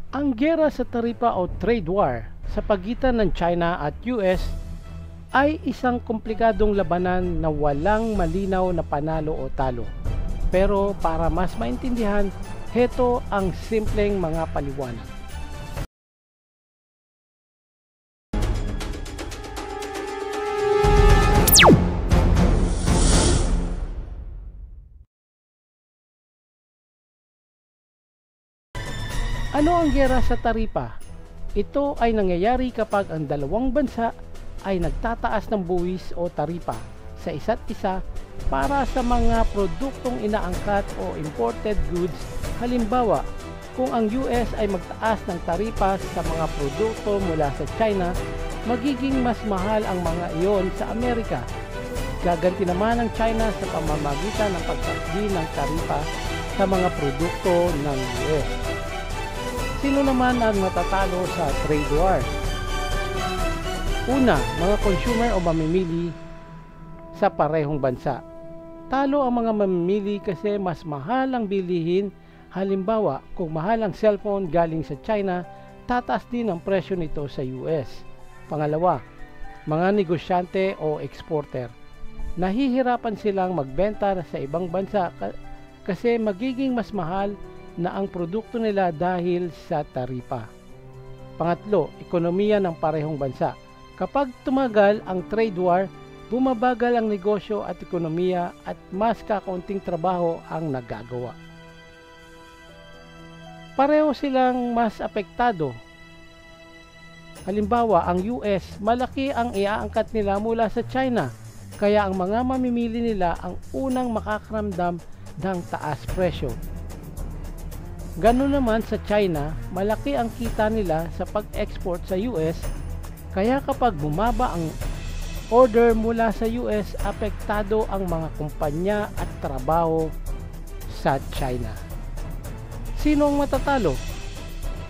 Ang giyera sa taripa o trade war sa pagitan ng China at US ay isang komplikadong labanan na walang malinaw na panalo o talo. Pero para mas maintindihan, heto ang simpleng mga paliwanag. Ano ang giyera sa taripa? Ito ay nangyayari kapag ang dalawang bansa ay nagtataas ng buwis o taripa sa isa't isa para sa mga produktong inaangkat o imported goods. Halimbawa, kung ang US ay magtaas ng taripa sa mga produkto mula sa China, magiging mas mahal ang mga iyon sa Amerika. Gaganti naman ng China sa pamamagitan ng pagtakdi ng taripa sa mga produkto ng US. Sino naman ang matatalo sa trade war? Una, mga consumer o mamimili sa parehong bansa. Talo ang mga mamimili kasi mas mahal ang bilihin. Halimbawa, kung mahal ang cellphone galing sa China, tataas din ang presyo nito sa US. Pangalawa, mga negosyante o exporter. Nahihirapan silang magbenta sa ibang bansa kasi magiging mas mahal na ang produkto nila dahil sa taripa. Pangatlo, ekonomiya ng parehong bansa. Kapag tumagal ang trade war, bumabagal ang negosyo at ekonomiya at mas kakaunting trabaho ang nagagawa. Pareho silang mas apektado. Halimbawa, ang US, malaki ang iaangkat nila mula sa China, kaya ang mga mamimili nila ang unang makakaramdam ng taas presyo. Ganun naman sa China, malaki ang kita nila sa pag-export sa US, kaya kapag bumaba ang order mula sa US, apektado ang mga kumpanya at trabaho sa China. Sino ang matatalo?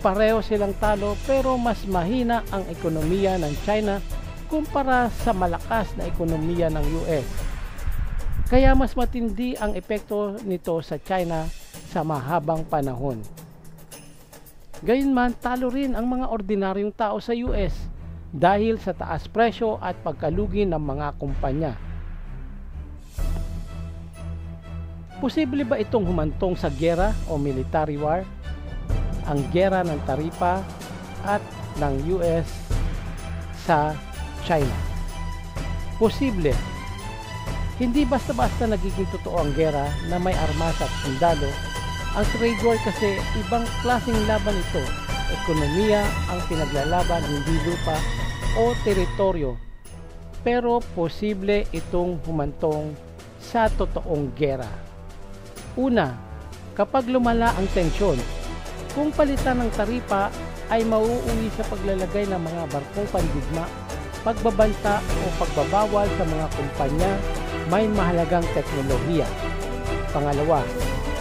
Pareho silang talo pero mas mahina ang ekonomiya ng China kumpara sa malakas na ekonomiya ng US. Kaya mas matindi ang epekto nito sa China sa mahabang panahon. Gayunman, talo rin ang mga ordinaryong tao sa US dahil sa taas presyo at pagkalugi ng mga kumpanya. Posible ba itong humantong sa giyera o military war? Ang giyera ng taripa at ng US sa China. Posible. Hindi basta-basta nagiging totoo ang giyera na may armas at sundalo. Ang trade war kasi ibang klaseng laban ito. Ekonomiya ang pinaglalaban, hindi lupa o teritoryo. Pero posible itong humantong sa totoong giyera. Una, kapag lumala ang tensyon, kung palitan ng taripa ay mauuwi sa paglalagay ng mga barkong pandigma, pagbabanta o pagbabawal sa mga kumpanya may mahalagang teknolohiya. Pangalawa,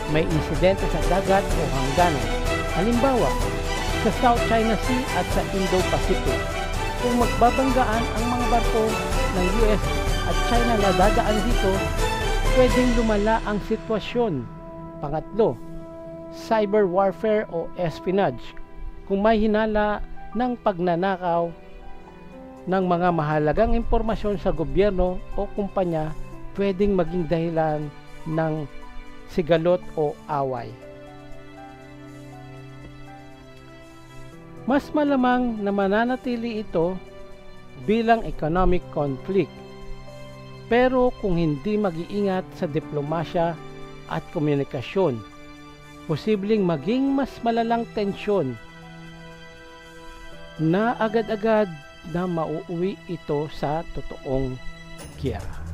may insidente sa dagat o hangganan. Halimbawa, sa South China Sea at sa Indo-Pacific. Kung magbabanggaan ang mga barko ng US at China na dadaan dito, pwedeng lumala ang sitwasyon. Pangatlo, cyber warfare o espionage. Kung may hinala ng pagnanakaw ng mga mahalagang impormasyon sa gobyerno o kumpanya, pwedeng maging dahilan ng sigalot o away. Mas malamang na mananatili ito bilang economic conflict. Pero kung hindi mag-iingat sa diplomasya at komunikasyon, posibleng maging mas malalang tensyon na agad-agad na mauuwi ito sa totoong giyera.